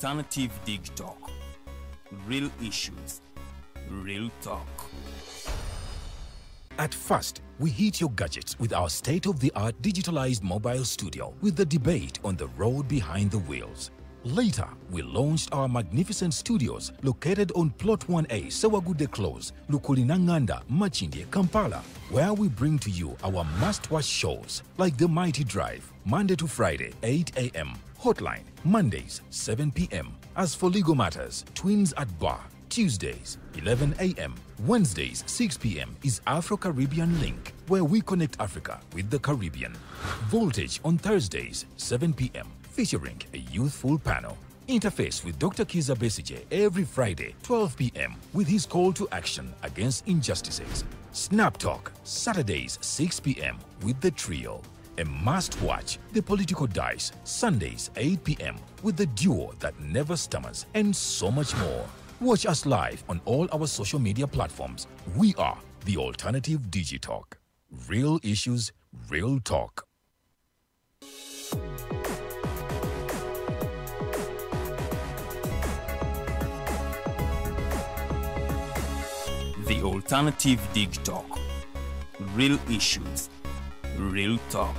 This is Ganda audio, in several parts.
Alternative Dig Talk. Real issues, real talk. At first, we hit your gadgets with our state-of-the-art digitalized mobile studio with the debate on the road behind the wheels. Later, we launched our magnificent studios located on Plot 1A, Sawagude Close, Lukulinanganda, Machindye, Kampala, where we bring to you our must-watch shows like The Mighty Drive, Monday to Friday, 8 a.m., Hotline, Mondays, 7 p.m. As for legal matters, Twins at Bar, Tuesdays, 11 a.m., Wednesdays, 6 p.m. is Afro-Caribbean Link, where we connect Africa with the Caribbean. Voltage on Thursdays, 7 p.m., featuring a youthful panel. Interface with Dr. Kiza Besije every Friday, 12 p.m. with his call to action against injustices. Snap Talk, Saturdays, 6 p.m. with the trio. A must-watch, The Political Dice, Sundays, 8 p.m. with the duo that never stammers, and so much more. Watch us live on all our social media platforms. We are the Alternative Digitalk. Real issues, real talk. The Alternative Dig Talk. Real issues, real talk.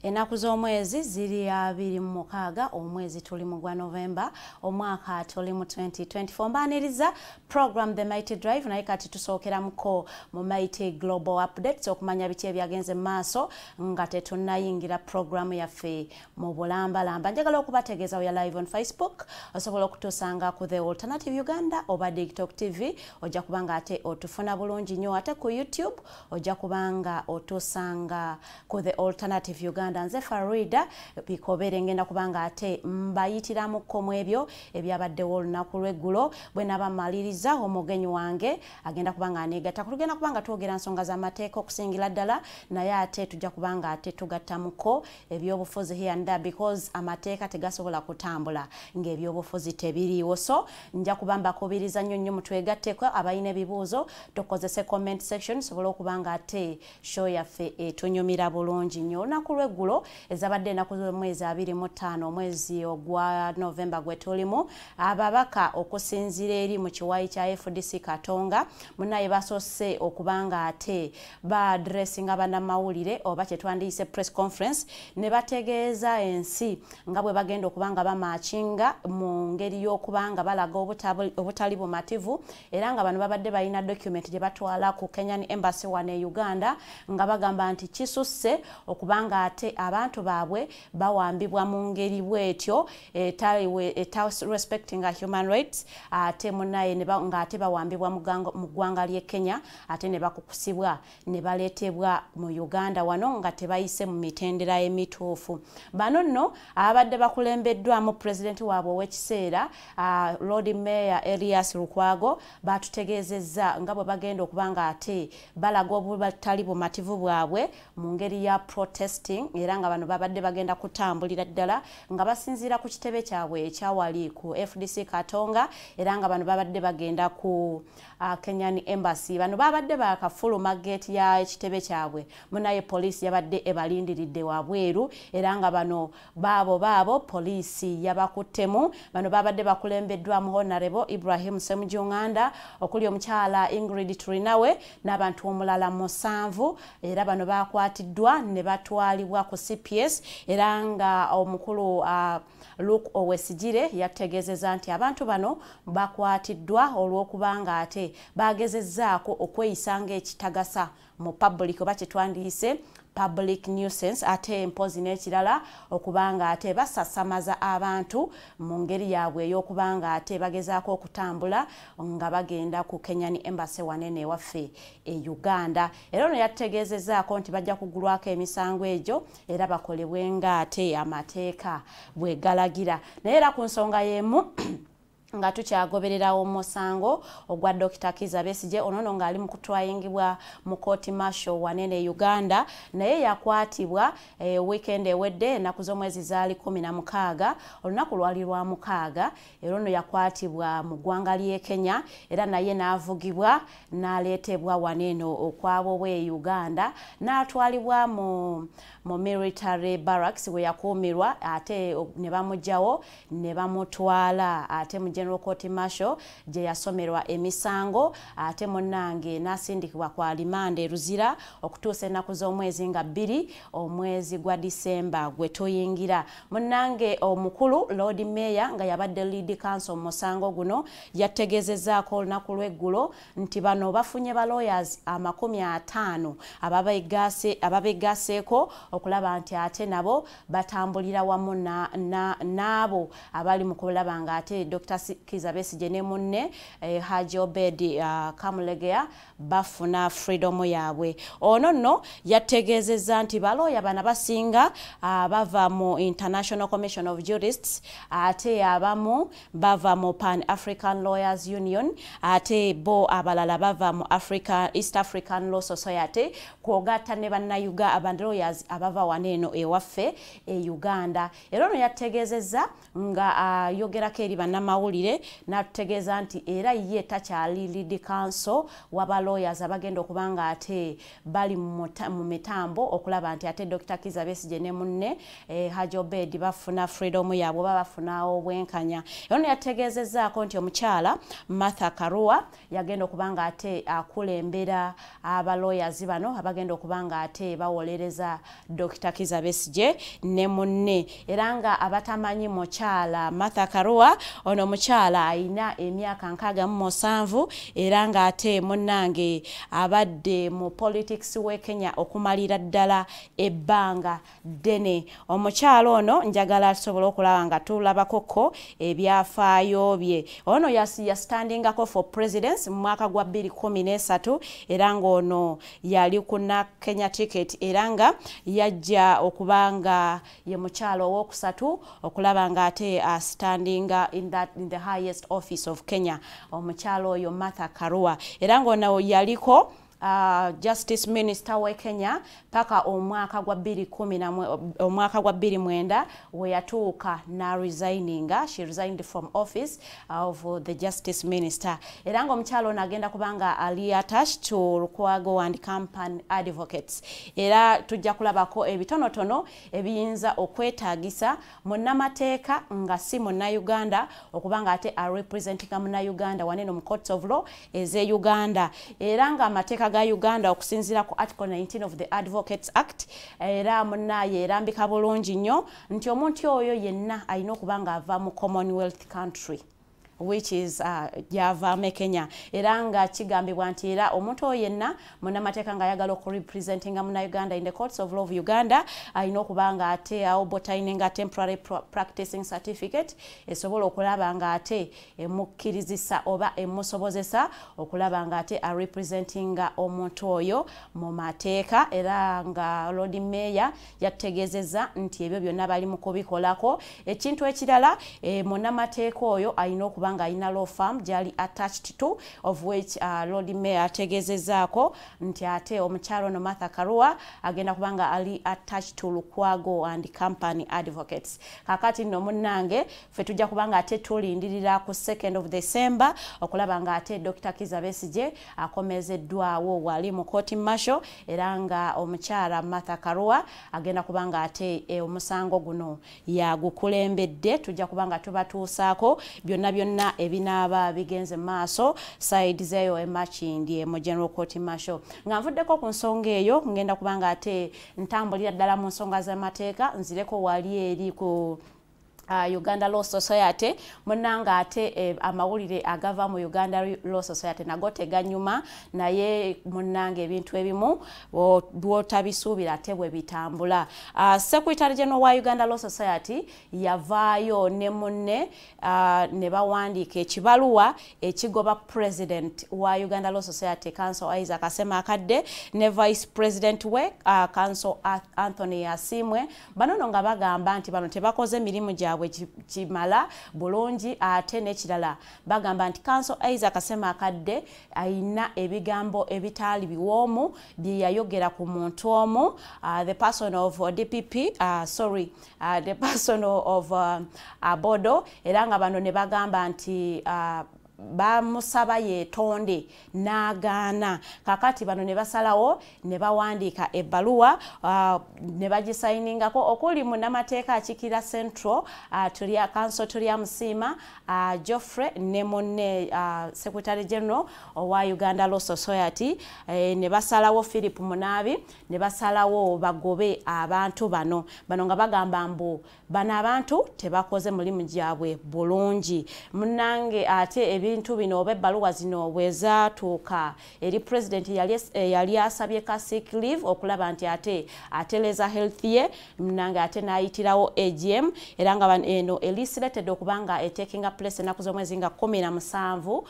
Enaku z'omwezi ziri 26 omwezi tuli mu gwa November omwaka tuli mu 2024 mbaniriza program The Mighty Drive naye kati tusookera muko mu Mighty Global Updates okumanya biki ebyagenze maaso nga tetunnayingira program yaffe mu bulambalamba. Njagala okubategeeza we live on Facebook, osobola okutusanga ku The Alternative Uganda oba TikTok TV, ojja kubanga ate otufuna bulungi nnyo, ate ku YouTube ojja kubanga otusanga ku The Alternative Uganda. Nze Farida bikobere ngenda kubanga ate mbayitiramu ko ebyo ebyabaddewo olunaku lw'eggulo bwe nabamaliriza omugenyi wange agenda kubanga aneegatta kulugenda kubanga twogera nsonga z'amateeka okusingira ddala, naye ate tujja kubanga ate tugattamuko ebyobufuzi here and there because amateeka tegasobola kutambula ng'ebyobufuzi tebiriiwo. So nja kubamba kubiriza nnyo mutwegatteko abalina ebibuuzo tukozese comment section sobola okubanga ate show yaffe etunyumira bulungi nnyo. Olunaku lw'eggulo ezabadde enaku z'omwezi 25 omwezi ogwa November gwe tulimu, ababaka okusinzira eri mu kiwayi kya FDC Katonga munaye basoose okubanga ate ba addressinga bannamawulire oba kye twandiyise press conference ne bategeeza ensi nga bwe bagenda okubanga bamachinga mu ngeri y'okubanga balaga obutali bumativu era nga bano babadde balina document gye batwala ku Kenyan Embassy wano e Uganda nga bagamba nti kisusse okubanga ate abantu baabwe bawambibwa mu ngeri bwetyo respecting human rights, ate munaye nga ate bawambibwa mu ggwanga ly'e Kenya ate ne bakukusibwa ne baleetebwa mu Uganda wano nga tebayise mu mitendera emituufu. Bano nno abadde bakulembeddwamu pulezidenti waabwe ow'ekiseera Lord Mayor Erias Lukwago batutegeezezza nga bwe bagenda okubanga ate balaga obutali bumativu bwabwe mu ngeri ya protesting era nga bano babadde bagenda kutambulira ddala nga basinziira ku kitebe kyabwe ekyawali ku FDC Katonga era nga bano babadde bagenda ku Kenyan Embassy. Bano babadde bakafuluma gate ya ekitebe kyabwe munaye poliisi yabadde ebalindiridde wabweru era nga bano baabo poliisi yabakuttemu. Bano babadde bakulembeddwamu Honorable Ibrahim Semujunganda okuli omukyala Ingrid Turinawe n'abantu omulala 7 era bano bakwatiddwa ne batwalibwa ku CPS era nga omukulu Luke Owesigire yategezeza nti abantu bano bakwatiddwa olw'okubanga ate bagezezzaako okweyisanga ekitagasa mu public oba kye twandiyise public nuisance ate empozi n'ekirala okubanga ate basasamaza abantu mu ngeri yaabwe ey'okubanga ate bagezaako okutambula nga bagenda ku Kenyan Embassy wanene waffe e Uganda. Era ono yategeezezzaako nti bajja kugulwako emisango egyo era bakolebwenga ate amateeka bwe galagira. Naye era ku nsonga y'emu nga tukyagoberera omusango ogwa Dr. Kizza Besigye ono ng'ali mu kutwayingibwa mu court martial wanene Uganda naye yakwatibwa weekend ewedde ennaku z'omwezi zaali 16 olunaku lwali lwa 6 era ono yakwatibwa mu ggwanga ly'e Kenya era naye n'avugibwa n'aleetebwa waneno okwabo bwe Uganda n'atwalibwa mu military barracks we yakuumirwa ate ne bamugyawo ne bamutwala ate mu General Court Martial gye yasomerwa emisango ate munnange n'asindikibwa kwa limande ruzira okutuusa ennaku z'omwezi nga 2 omwezi gwa December gwe tuyingira. Munnange omukulu Lord Mayor nga yabadde lead counsel musango guno yategezezaako olunaku lw'eggulo nti bano bafunye ba lawyers 50 ababegaseeko okulaba nti ate nabo batambulira wamu n'abo abali mu kulaba nga ate Dr. Kizza Besigye ne munne Haji Obed Kamulegea bafuna freedom yaabwe. Ono nno yategezeza nti balooya bana basinga bava mu International Commission of Jurists ate abamu bava mu Pan African Lawyers Union ate bo abalala bava mu East African Law Society kwogatta ne bannayuga aband lawyers abava waneno ewaffe Uganda. Era ono yategezeza nga yogerako eri bannamawulire n'atutegeeza nti era ye takyali lead counsel waba lawyers abagenda okubanga ate bali mu mitambo okulaba nti ate Dr. Kizza Besigye ne munne Haji Obed bafuna freedom yaabwe bafuna obwenkanya. Ono yategezezaako nti omukyala Martha Karua yagenda okubanga ate akulembera aba lawyers bano abagenda okubanga ate bawolereza Dr. Kizza Besigye ne munne era nga abatamanyi mukyala Martha Karua ono mukyala ayina emyaka 67 era nga ate munnange abadde mu politics we Kenya okumalira ddala ebbanga ddene. Omukyala ono njagala tusobola okulaba nga tulabakoko ebyafaayo bye. Ono yastandingako for presidents mu mwaka gwa 2013 era nga ono yali kuna Kenya ticket era nga yajja okubanga ye mukyala owokusatu okulaba nga ate standinga in the highest office of Kenya omukyala oyo Martha Karua era nga ono yaliko Justice Minister we Kenya paka omwaka gwa 2019 we yatuuka na resigninga. She resigned from office of the Justice Minister. Era nga omukyalo nagenda kubanga ali attached to Lukwago and Company Advocates. Era tujja kulabako ebitonotono ebiyinza okwetaagisa munnamateeka nga si munnauganda okubanga ate representing munnauganda waneno mu courts of law eze Uganda. Era nga amateeka ga Uganda okusinzira ku Article 19 of the Advocates Act era munnaye erambika bulungi nnyo nti omuntu oyo yenna alina okubanga ava mu Commonwealth country which is Java Kenya. Era nga kigambibwa nti era omuntu oyo yenna munnamateeka nga ayagala okurepresentinga Uganda in the courts of law of Uganda alina okubanga ate obtaininga temporary practicing certificate esobola okulaba nga ate emukkirizisa oba emusobozesa okulaba nga ate representinga omuntu oyo mu mateeka. Era nga Lord Mayor yategezeza nti ebyo byonna bali mu kubikolako. Ekintu ekirala munnamateeka oyo alina kubanga ina law firm jali attached to of which Lord Mayor ategezezaako nti ate omukyalo no Martha Karua agenda kubanga ali attached to Lukwago and Company Advocates. Kakati no munnange fe tujja kubanga ate tulindirira ku 2nd of December okulaba nga ate Dr. Kizza Besigye akomezeddwawo wali mu court martial era nga omukyala Martha Karua agenda kubanga ate omusango guno yagukulembedde. Tujja kubanga tubatuusaako byonna ebinaaba bigenze maaso side zeyo emachindi mu General Court Martial. Nga nvuddeko ku nsonga eyo ngenda kubanga ate ntambulira ddala mu nsonga z'amateeka nzireko wali eri ku Uganda Law Society munanga ate amawulire agava mu Uganda Law Society nago teganyuma naye munanga ebintu ebimu bwotabisuubira ate bwe bitambula. Secretary General wa Uganda Law Society yavaayo ne munne ne bawandiika ekibaluwa ekigoba President wa Uganda Law Society Council Isaac Asemakadde ne Vice President we Council Anthony Asimwe banono nga bagamba nti bano tebakoze mirimu gya gyabwe kimala bulungi. Ate n'ekirala bagamba nti Council Isaac Kasema Akadde ayina ebigambo ebitaali biwoomu bye yayogera ku muntu omu, the person of DPP, the person of Abodo, era nga bano ne bagamba nti bamusaba yetonde n'agaana. Kakati bano ne basalawo ne bawandiika ebbaluwa ne bagisayiningako okuli munnamateeka akikira Central Council Tulia Musiima, Geoffrey ne munne Secretary General owa Uganda Law Society, ne basalawo Philip Munabi ne basalawo bagobe abantu bano nga bagamba mbu bano abantu tebakoze mulimu gyabwe bulungi. Munnange ate ebintu bino oba ebbaluwa zino bwezatuuka eri president yali asabye ka sick leave okulaba nti ate ateleza health ye, munnange ate n'ayitirawo AGM era nga eno elicited okubanga taking place ennaku z'omwezi nga 17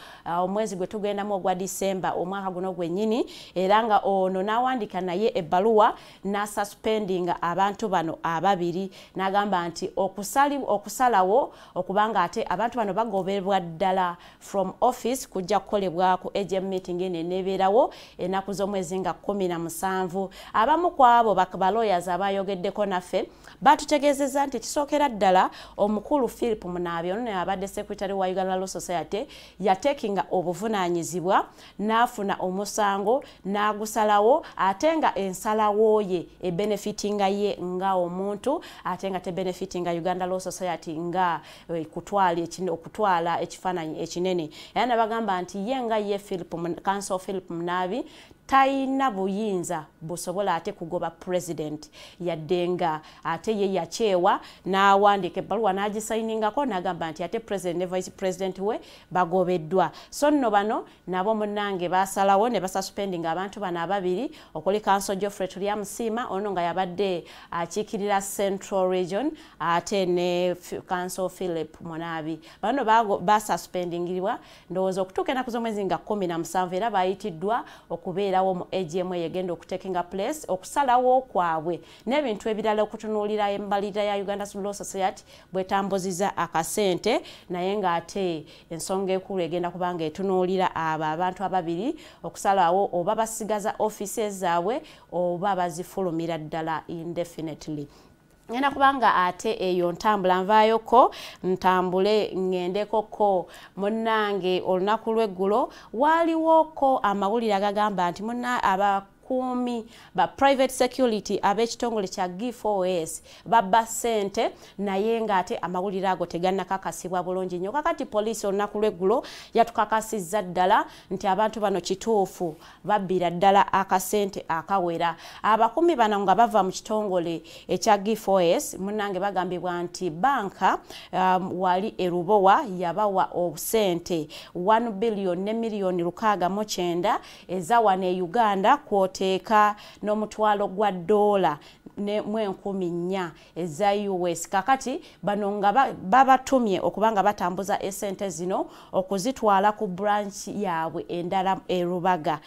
omwezi gwe tugendamu ogwa December omwaka guno gwennyini, era nga ono n'awandika naye ebbaluwa n'asuspendinga abantu bano ababiri n'agamba nti okusalawo okubanga ate abantu bano bagobebwa ddala from office kujja kukolebwa ku AGM meeting ene nebeerawo ennaku z'omwezi nga 17. Abamu ku abo ba lawyers abayogeddeko naffe batutegeezezza nti kisookera ddala omukulu Philip Munabi ono abadde secretary wa Uganda Law Society yatekinga obuvunaanyizibwa n'afuna omusango n'agusalawo ate nga ensalawo ye ebenefitinga ye nga omuntu ate nga tebenefitinga Uganda Law Society nga okutwala ekifaananyi ekinene. Era ne bagamba nti ye nga ye Council Philip Munabi taina buyinza busobola ate kugoba president yaddenga ate ye yakyewa n'awandika ebbaluwa n'agisayiningako n'agamba nti ate president ne vice president we bagobeddwa. So nno bano nabo munnange basalawo ne basuspendinga abantu bano ababiri okuli Council Geoffrey Tulia Musiima ono nga yabadde akiikirira Central Region ate ne Council Philip Munabi. Bano basuspendingirwa ndowooza okutuuka ennaku z'omwezi nga 17 era bayitiddwa okubeera mu AGM yegenda okutekinga place okusalawo kwabwe n'ebintu ebirala okutunuulira embalirira ya Uganda Law Society bwetambuziza akasente naye ng'ate ensonga ekulu egenda kubanga etunuulira abantu ababiri okusalawo oba basigaza offices zaabwe oba bazifulumira ddala indefinitely. Ngenda kubanga ate eyo ntambula nvaayoko ntambule ngendekoko munnange olunaku lw'eggulo waliwoko amawulire agagamba nti kumi ba private security ab'ekitongole kya G4S babba sente naye ng'ate amawulire ago tegannakakasibwa bulungi nnyo. Kakati poliisi olunaku lw'eggulo yatukakasizza ddala nti abantu bano kituufu babbira ddala akasente akawera. Abakumi bano nga bava mu kitongole ekya G4S munnange bagambibwa nti banka wali erubowa yabawa obusente 1 billion ne miliyoni 69 eza wane Uganda teka n'omutwalo gwa $1 ne 10,000 eza US. Kakati bano nga babatumye okubanga batambuza esente zino okuzitwala ku branch yaabwe endala Rubaga.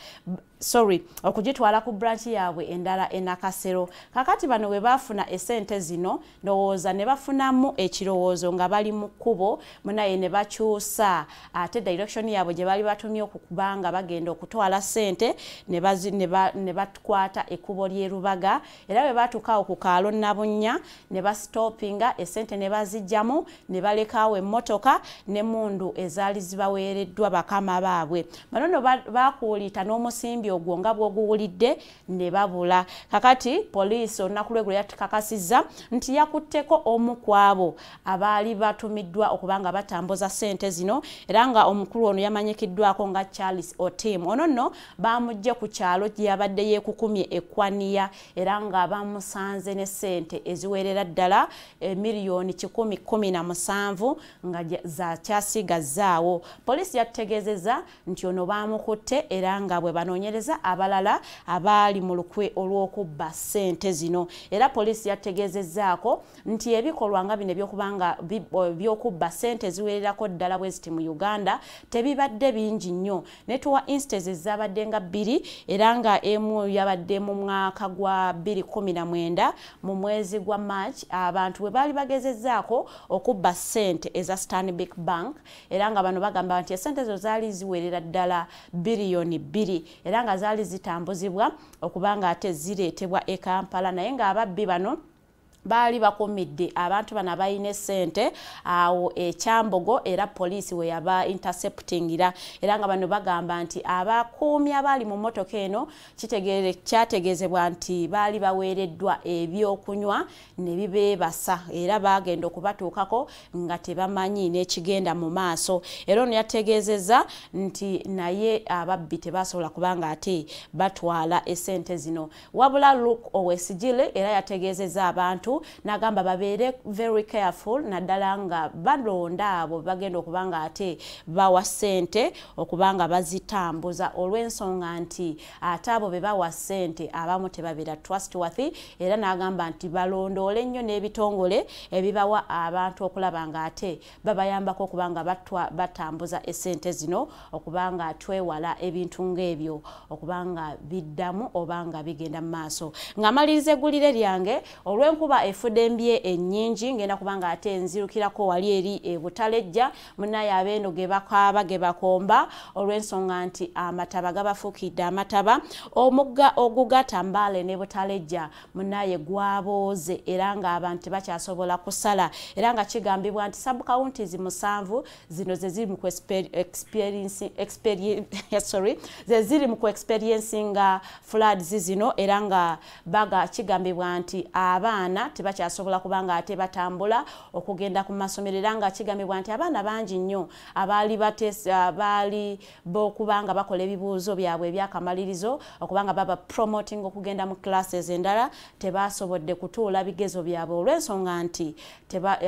Okugitwala ku branch yaabwe endala Nakasero. Kakati bano we bafuna esente zino ndowooza ne bafunamu ekirowoozo nga bali mu kkubo munaye ne bakyusa ate direction yaabwe gye bali batumye okubanga bagenda okutwala sente ne batkwata ekkubo ly'e Rubaga era bwe batuukawo ku kaalo Nabunnya ne bastopinga esente ne bazijjamu ne balekaawo emmotoka n'emmundu ezaali zibaweereddwa bakama baabwe. Bano bakuulita n'omusimbi ogwo nga bw'oguwulidde ne babula. Kakati poliisi olunaku lw'eggulo yatukakasizza nti yakutteko omu ku abo abaali batumiddwa okubanga batambuza sente zino era nga omukulu ono yamanyikiddwako nga Charles Otim. Ono nno bamugje ku kyalo gy'abadde yeekukumye ekwaniya era nga bamusanze ne sente eziwerera ddala miliyoni 117 nga za kyasigazzaawo. Poliisi yatutegeezezza nti ono baamukutte era nga bwe banoonyereza okunoonyereza abalala abaali mu lukwe olw'okubba ssente zino. Era poliisi yategeezezzaako nti ebikolwa nga bino by'okubba ssente ziwererako ddala bwe ziti mu Uganda tebibadde bingi nnyo. Ne tuwa instances zabadde nga 2 era nga emu yabadde mu mwaka gwa 2019 mu mwezi gwa March abantu bwe baali bagezezzaako okubba ssente eza Stanbic Bank era nga bano bagamba nti ssente zo zaali ziwerera ddala biliyoni 2 era nga zaali zitambuzibwa okuba nga ate zireetebwa e Kampala naye nga ababbi bano baali bakumidde abantu bana bayine ssente awo Kyambogo era poliisi we yaba interceptingira era nga bano bagamba nti abakuumi abaali mu mmotoka eno kyategeezebwa nti baali baweereddwa ebyokunywa ne bibeebasa era bagenda okubatuukako nga tebamanyi n'ekigenda mu maaso. Era ono yategeezezza nti naye ababbi tebasobola kubanga ate batwala essente zino. Wabula Luke Owesigile era yategeezezza abantu nagamba babeere very careful naddala nga balonda abo bagenda okubanga ate bawa ssente okubanga bazitambuza olw'ensonga nti ate abo be bawa ssente abamu tebabeera trustworthy era nagamba nti balondoole nnyo n'ebitongole ebibawa abantu okulaba nga ate babayambako okubanga batambuza essente zino okubanga twewala ebintu ng'ebyo okubanga biddamu obanga bigenda mu maaso. Ng'amaliriza eggulire lyange olw'enkuba efudembye ennyingi ngenda kubanga ate nzirukirako wali eri Butalejja munaye abeeno ge bakaaba ge bakomba olw'ensonga nti amataba gabafuukidde amataba. Omugga ogugata Mbale ne Butalejja munaye gwabooze era nga abantu tebakyasobola kusala era nga kigambibwa nti sub counties 7 zino ze ziri mu experiencing floods zino era nga baga kigambibwa nti abaana tebakyasobola kubanga ate batambula okugenda ku masomero era nga kigambibwa nti abaana bangi nnyo abaali bokubanga bakola ebibuuzo byabwe ebyakamalirizo okubanga baba promoting okugenda mu classes endala tebasobodde kutuula bigezo byabwe olw'ensonga nti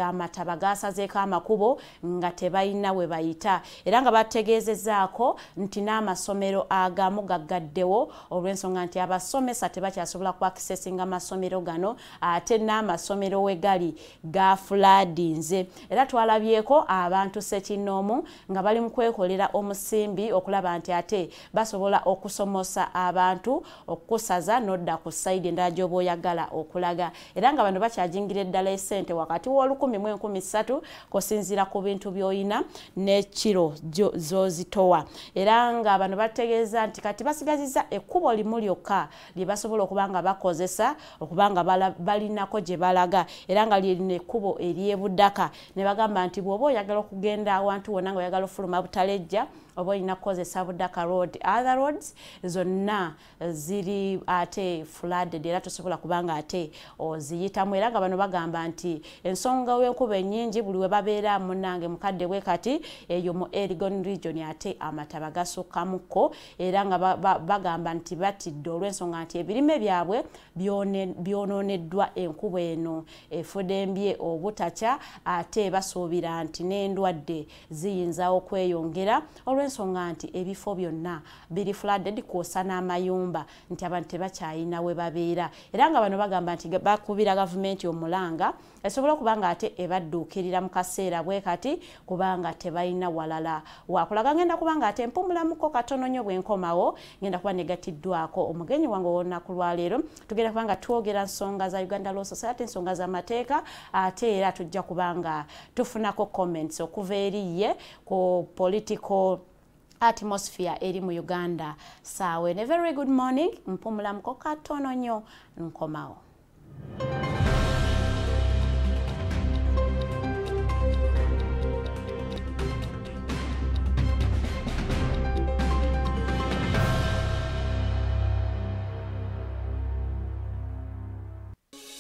amataba gasazeeko amakubo nga tebalina we bayita era nga bategeezezzaako nti n'amasomero agamu gaggaddewo olw'ensonga nti abasomesa tebakyasobola ku accessinga amasomero gano ate n'amasomero we gali gafuladinze era twalabyeko abantu Ssekinnoomu nga bali mu kwekolera omusimbi okulaba nti ate basobola okusomosa abantu okusaza nodda ku side endala gy'oba oyagala okulaga era nga bano bakyajingira eddala essente wakati w'olukumi mu 13 kusinziira ku bintu by'oyina n'ekiro zozitowa era nga bano bategeeza nti kati basigazizza ekkubo limu lyokka lye basobola okubanga bakozesa okubanga balinako gye balaga era nga lirina ekkubo ery'ebuddaka ne bagamba nti bw'oba oyagala okugenda awantu wonna nga oyagala ofuluma Butalejja oba olina kukozesa Buddaka road other roads zonna ziri ate flooded era tosobola kubanga ate oziyitamu era nga bano bagamba nti ensonga w'enkuba ennyingi buli we babeera munnange mukadde bwe kati eyo mu Elgon region ate amataba gasukkamukko era nga bagamba nti batidde olw'ensonga nti ebirime byabwe byonooneddwa enkuba eno efudembye obutakya ate basuubira nti n'endwadde ziyinza okweyongera olw'ensonga nti ebifo byonna biri flooded kwosa n'amayumba nti abantu tebakyayina we babeera era nga bano bagamba nti bakubira gavumenti omulanga esobola okubanga ate ebadduukirira mu kaseera bwe kati kubanga tebalina walala wakulaga. Ngenda kubanga ate mpumulamuko katono nnyo bwenkomawo ngenda kuba negatiddwako omugenyi wange olunaku lwaleero tugenda kubanga twogera nsonga za Uganda Law Society ensonga z'amateeka ate era tujja kubanga tufunako comments okuva eri ye ku political atmosphere eri mu Uganda saawe. A very good morning mpumulamuko katono nnyo nkomawo.